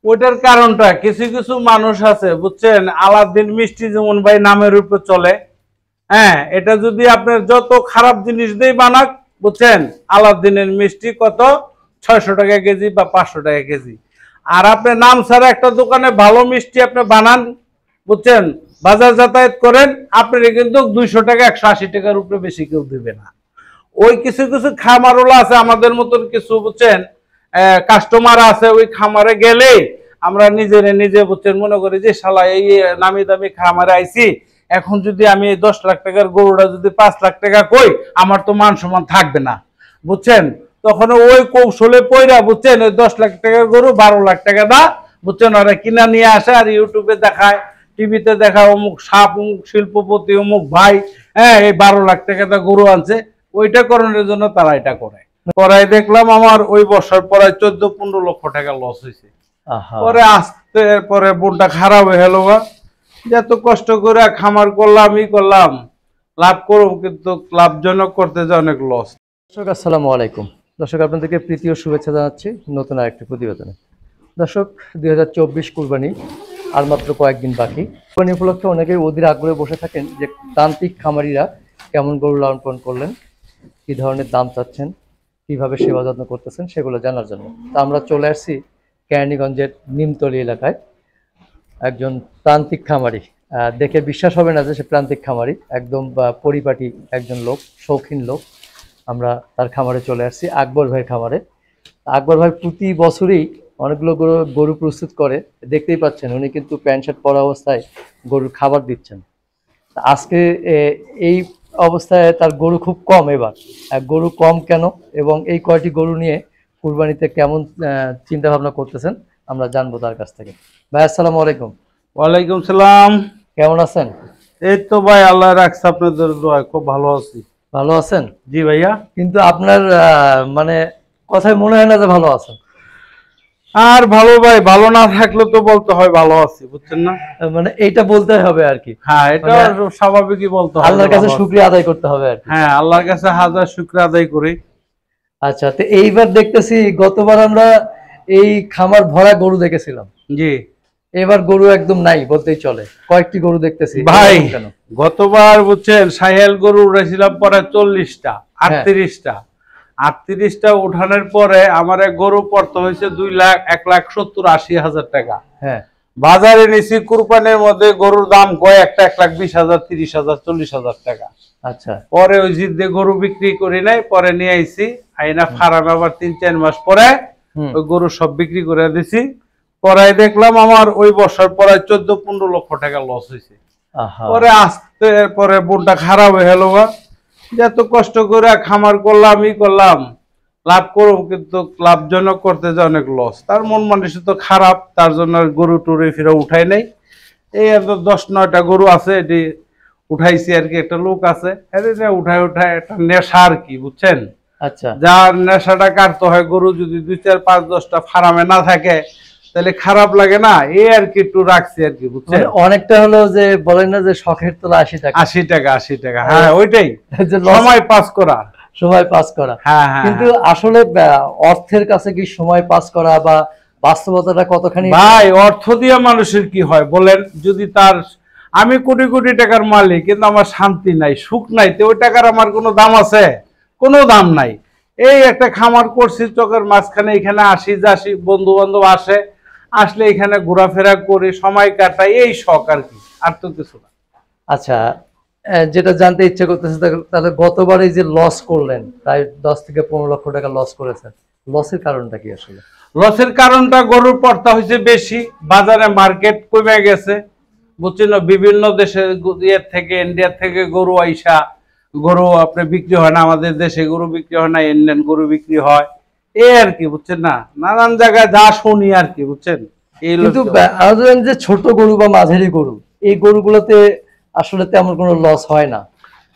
ওইটার কারণটা কিছু কিছু মানুষ আছে বুঝছেন, আলাদিন মিষ্টি যেমন ভাই নামের উপর চলে। হ্যাঁ, এটা যদি আপনার যত খারাপ জিনিস দিয়ে বানাক বুঝছেন, আলাদিনের মিষ্টি কত 600 টাকা কেজি বা 500 টাকা কেজি। আর আপনি নাম ছাড়া একটা দোকানে ভালো মিষ্টি আপনি বানান বুঝছেন, বাজার যাতায়াত করেন, আপনার কিন্তু 200 টাকা 180 টাকার উপরে বেশি কেউ দিবে না। ওই কিছু কিছু খামারওয়ালা আছে আমাদের মতন কিছু বুঝছেন, কাস্টমার আছে, ওই খামারে গেলে আমরা নিজে বুঝছেন মনে করি যে শালা এই নামি দামি খামারে আইছি, এখন যদি আমি এই 10 লাখ টাকার গরুটা যদি 5 লাখ টাকা কই, আমার তো মান সম্মান থাকবে না বুঝছেন। তখন ওই কৌশলে পয়রা বুঝছেন, ওই 10 লাখ টাকার গরু 12 লাখ টাকা দা বুঝছেন ওরা কিনা নিয়ে আসে, আর ইউটিউবে দেখায়, টিভিতে দেখায় অমুক সাপ, অমুক শিল্পপতি, অমুক ভাই, হ্যাঁ এই 12 লাখ টাকা দা গরু আনছে। ওইটা করানোর জন্য তারা এটা করে। পরে দেখলাম আমার ওই বছর পরে 14-15 লক্ষ টাকা লস হয়েছে। পরে আসতে পরে বোনটা খারাপ হয়ে গেল, এত কষ্ট করে খামার করলাম, করলাম, লাভ করব কিন্তু লাভজনক করতে যে অনেক লস। দর্শক আসসালামু আলাইকুম। দর্শক আপনাদেরকে প্রীতি ও শুভেচ্ছা জানাচ্ছি নতুন আরেকটি প্রতিবেদনে। দর্শক 2024 কুরবানি আর মাত্র কয়েকদিন বাকি। কুরবানি উপলক্ষে অনেকেই অধীর আগ্রহে বসে থাকেন যে তান্ত্রিক খামারিরা কেমন গরু লালন পালন করলেন, কী ধরনের দাম চাচ্ছেন, কীভাবে সেবা যত্ন করতেছেন সেগুলো জানার জন্য। তা আমরা চলে আসছি কেরানীগঞ্জের নিমতলী এলাকায় একজন প্রান্তিক খামারি। দেখে বিশ্বাস হবে না যে সে প্রান্তিক খামারি, একদম পরিপাটি একজন লোক, শৌখিন লোক। আমরা তার খামারে চলে আসছি, আকবর ভাইয়ের খামারে। আকবর ভাই প্রতি বছরই অনেকগুলো গরু প্রস্তুত করে, দেখতেই পাচ্ছেন উনি কিন্তু প্যান্ট শার্ট পরা অবস্থায় গরুর খাবার দিচ্ছেন। আজকে এই অবস্থায় তার গরু খুব কম। এবার গরু কম কেন এবং এই কয়টি গরু নিয়ে কুরবানিতে কেমন চিন্তা ভাবনা করতেছেন আমরা জানবো তার কাছ থেকে। ভাই আসসালামু আলাইকুম। ওয়ালাইকুম সালাম। কেমন আছেন? এই তো ভাই আল্লাহ রাখছে আপনাদের দোয়ায় খুব ভালো আছি। ভালো আছেন? জি ভাইয়া। কিন্তু আপনার মানে কথায় মনে হয় না যে ভালো আছেন। আর ভালো ভাই, ভালো না থাকলে তো বলতে হয় ভালো আছি বুঝছেন না, মানে এইটা বলতে হবে আর কি। হ্যাঁ এটা স্বাভাবিকই বলতে হবে, আল্লাহর কাছে শুকরিয়া আদায় করতে হবে আর কি। হ্যাঁ আল্লাহর কাছে হাজার শুকর আদায় করি। আচ্ছা, তো এইবার দেখতেছি গতবার আমরা এই খামার ভরা গরু দেখেছিলাম। জি। এবার গরু একদম নাই বলতেই চলে, কয়েকটি গরু দেখতেছি ভাই। গতবার বুঝছেন সাহেল গরু উঠেছিলাম পরে 40টা 38টা উঠানোর পরে আমার এক গরু পড়তে হয়েছে 2,01,70,80,000 টাকা। হ্যাঁ, বাজারে নিছি কুরবানির মধ্যে গরুর দাম কয় একটা 1,20,000, 30,000, 40,000 টাকা। আচ্ছা, পরে ওই জিদ্দে গরু বিক্রি করি নাই, পরে নিয়ে আইছি আইনা ফার্মে আবার 3-4 মাস পরে ওই গরু সব বিক্রি করে দিছি। পরে দেখলাম আমার ওই বছর পরে 14-15 লক্ষ টাকা লস হয়েছে। পরে আসতে পরে বোনটা খারাপ হয়ে গেল, এত কষ্ট করে খামার করলাম, করলাম, লাভ করব কিন্তু লাভজনক করতে যে অনেক লস। তার মন মানসিক তো খারাপ, তার জন্য গরু টুরে ফিরে উঠাই নাই। এই এত 10-9টা গরু আছে, এটি উঠাইছি আর কি। একটা লোক আছে উঠায় একটা নেশা আর কি বুঝছেন। আচ্ছা, যার নেশাটা কাটতে হয়, গরু যদি 2-4-5-10টা ফার্মে না থাকে তাহলে খারাপ লাগে না, এই আর কি একটু রাখছি আর কি বুঝছেন। অনেকটা হলো যে বলেন না যে শখের তোলা 80 টাকা। 80 টাকা, হ্যাঁ ওইটাই সময় পাস করা, সময় পাস করা। হ্যাঁ হ্যাঁ, কিন্তু আসলে অর্থের কাছে কি সময় পাস করা বা বাস্তবতাটা কতখানি? ভাই অর্থ দিয়ে মানুষের কি হয় বলেন, যদি তার আমি কোটি কোটি টাকার মালিক কিন্তু আমার শান্তি নাই, সুখ নাই, তো ওই টাকার আমার কোনো দাম আছে? কোনো দাম নাই। এই একটা খামার করছি চোখের মাঝখানে, এখানে আসি যাসি, বন্ধু বান্ধব আসে, আসলে এখানে ঘোরাফেরা করি, সময় কাটাই, এই শখ আর কি, আর তো কিছু না। আচ্ছা, যেটা জানতে ইচ্ছে করতেছে, তাহলে গতবার এই যে লস করলেন প্রায় 10-15 লক্ষ টাকা লস করেছেন, লসের কারণটা কি আসলে? লসের কারণটা গরুর পড়তা হয়েছে বেশি, বাজারে মার্কেট কমে গেছে বুঝছেন। বিভিন্ন দেশের ইয়ের থেকে, ইন্ডিয়ার থেকে গরু আইসা, গরু আপনি বিক্রি হয় না, আমাদের দেশে গরু বিক্রি হয় না, ইন্ডিয়ান গরু বিক্রি হয়, এই আর কি বুঝছেন না, নানান জায়গায় যা শুনি আর কি বুঝছেন। কিন্তু যে ছোট গরু বা মাঝারি গরু, এই গরুগুলোতে আসলে তেমন কোনো লস হয় না।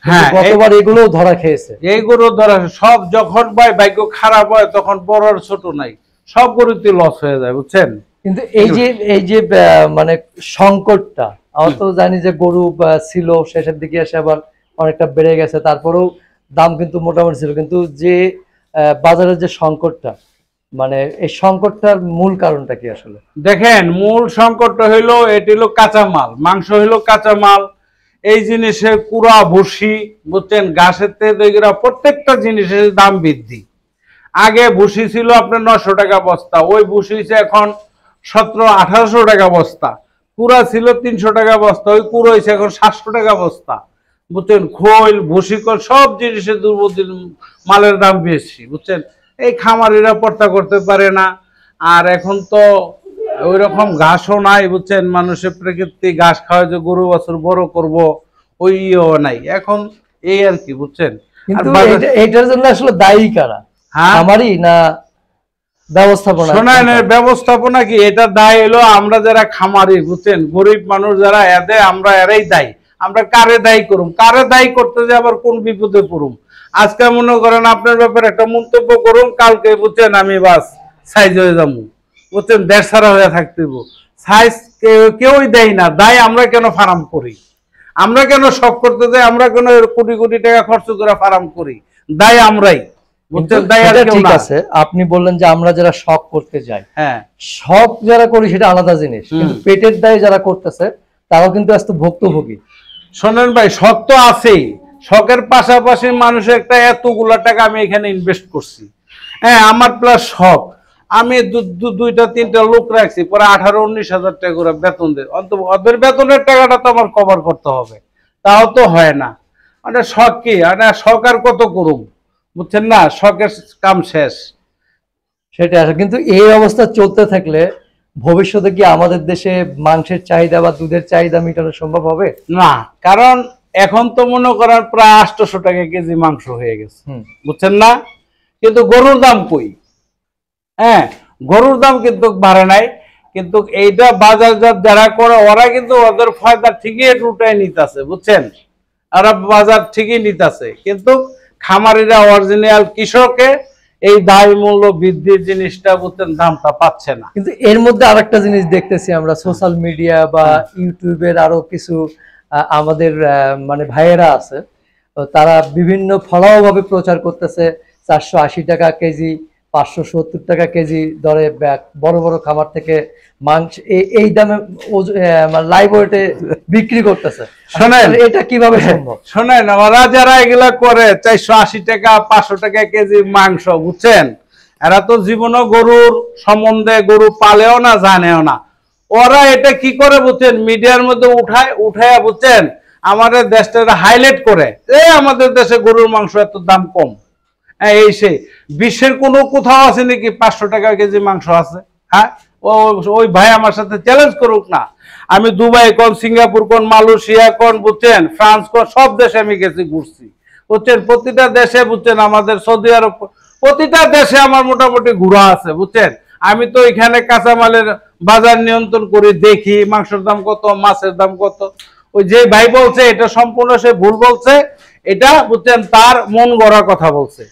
হ্যাঁ, গতবার এগুলো ধরা খেয়েছে। এই গরু ধরা সব যখন ভাগ্য খারাপ হয় তখন বড় আর ছোট নাই, সব গরুতে লস হয়ে যায় বুঝছেন। কিন্তু এই যে মানে সংকটটা, আমরা তো জানি যে গরু ছিল শেষের দিকে এসে আবার অনেকটা বেড়ে গেছে, তারপরেও দাম কিন্তু মোটামুটি ছিল, কিন্তু যে বাজারের যে সংকটটা, মানে এই সংকটটার মূল কারণটা কি আসলে? দেখেন, মূল সংকটটা হইলো এটি হলো কাঁচামাল, মাংস হইলো কাঁচামাল। এই জিনিসের কুড়া ভুসি, বুঝছেন, ঘাসের তেল, এগুলা প্রত্যেকটা জিনিসের দাম বৃদ্ধি। আগে ভুসি ছিল আপনার 900 টাকা বস্তা, ওই ভুসি এখন 1700-1800 টাকা বস্তা। কুড়া ছিল 300 টাকা বস্তা, ওই কুড়ো হয়েছে এখন 700 টাকা বস্তা। বুঝছেন, খোল ভুসিকল সব জিনিসের দুর্বল মালের দাম বেশি, বুঝছেন। এই খামারিরা পর্তা করতে পারে না। আর এখন তো ওই রকম ঘাসও নাই, বুঝছেন, মানুষের প্রকৃতি ঘাস খাওয়া যে গরু বছর বড় করব ওইও নাই এখন, এই আর কি, বুঝছেন। কিন্তু এটার জন্য আসলে দায়ী কারা? হ্যাঁ, আমারই না ব্যবস্থাপনা? শোনেন, ব্যবস্থাপনা কি, এটা দায় হলো আমরা যারা খামারি, বুঝছেন, গরিব মানুষ যারা, এদের আমরা এরাই দায়ী। আমরা কারে দায়ী করুম? কারে দায়ী করতে যে আবার কোন বিপদে পড়ুম? আজকে মনে করেন আপনার ব্যাপারে একটা মন্তব্য করুন, কালকে বুঝছেন আমি বাস সাইজ হয়ে যাবো, বুঝছেন, দেড় সারা হয়ে থাকতে সাইজ কেউই দেয় না। দায় আমরা কেন ফার্ম করি? আমরা কেন শখ করতে যাই? আমরা কেন কোটি কোটি টাকা খরচ করে ফার্ম করি? দায় আমরাই, বুঝছেন, দায় আর কেউ ঠিক না। আছে, আপনি বললেন যে আমরা যারা শখ করতে যাই, হ্যাঁ, শখ যারা করি সেটা আলাদা জিনিস, কিন্তু পেটের দায়ে যারা করতেছে তারাও কিন্তু আজ তো ভুক্তভোগী। শোনেন ভাই, শখ তো আছেই, শখের পাশাপাশি মানুষের একটা এতগুলা টাকা আমি এখানে ইনভেস্ট করছি, হ্যাঁ, আমার প্লাস শখ। আমি দুইটা তিনটা লোক রাখছি, পরে 18-19 হাজার টাকা করে বেতন দেয়, অন্তত ওদের বেতনের টাকাটা তো আমার কভার করতে হবে, তাও তো হয় না। মানে শখ কি, মানে শখ আর কত করুম, বুঝছেন না, শখের কাম শেষ। সেটা আসলে, কিন্তু এই অবস্থা চলতে থাকলে ভবিষ্যতে কি আমাদের দেশে মাংসের চাহিদা বা দুধের চাহিদা মেটানো সম্ভব হবে? না, কারণ এখন তো মনে করেন প্রায় 800 টাকা কেজি মাংস হয়ে গেছে, বুঝছেন না, কিন্তু গরুর দাম কই? হ্যাঁ, গরুর দাম কিন্তু বাড়ে নাই, কিন্তু এইটা বাজারজাত যারা করে ওরা কিন্তু ওদের ফায়দা ঠিকই উঠায় নিতেছে, বুঝছেন, ওরা বাজার ঠিকই নিতেছে, কিন্তু খামারিরা অরিজিনাল কৃষকে এই দায় মূল্য বৃদ্ধির জিনিসটা, বুঝছেন, দামটা পাচ্ছে না। কিন্তু এর মধ্যে আরেকটা জিনিস দেখতেছি আমরা, সোশ্যাল মিডিয়া বা ইউটিউবের আরো কিছু আমাদের মানে ভাইয়েরা আছে, তো তারা বিভিন্ন ফলাও ভাবে প্রচার করতেছে 480 টাকা কেজি, 570 টাকা কেজি দরে বড় বড় খামার থেকে মাংস এই দামে লাইভ ওয়েটে বিক্রি করতেছে। শোনেন, এটা কিভাবে সম্ভব? শোনেন, ওরা যারা এগুলা করে 480 টাকা 500 টাকা কেজি মাংস, বুঝছেন, এরা তো জীবনও গরুর সম্বন্ধে, গরু পালেও না, জানেও না। ওরা এটা কি করে, বুঝছেন, মিডিয়ার মধ্যে উঠায়, বুঝছেন, আমাদের দেশটা হাইলাইট করে, আমাদের দেশে গরুর মাংস এত দাম কম। হ্যাঁ, এই সেই বিশ্বের কোনো কোথাও আছে নাকি 500 টাকা কেজি মাংস আছে? হ্যাঁ, ওই ভাই আমার সাথে চ্যালেঞ্জ করুক না। আমি দুবাই কোন, সিঙ্গাপুর কোন, মালয়েশিয়া কোন, বুঝছেন, ফ্রান্স কোন, সব দেশে আমি গেছি, ঘুরছি, বুঝছেন, প্রতিটা দেশে, বুঝছেন, আমাদের সৌদি আরব, প্রতিটা দেশে আমার মোটামুটি ঘোরা আছে, বুঝছেন। আমি তো এখানে কাঁচামালের বাজার নিয়ন্ত্রণ করি, দেখি মাংসের দাম কত, মাছের দাম কত। ওই যে ভাই বলছে এটা সম্পূর্ণ সে ভুল বলছে, এটা, বুঝছেন, তার মন গড়া কথা বলছে।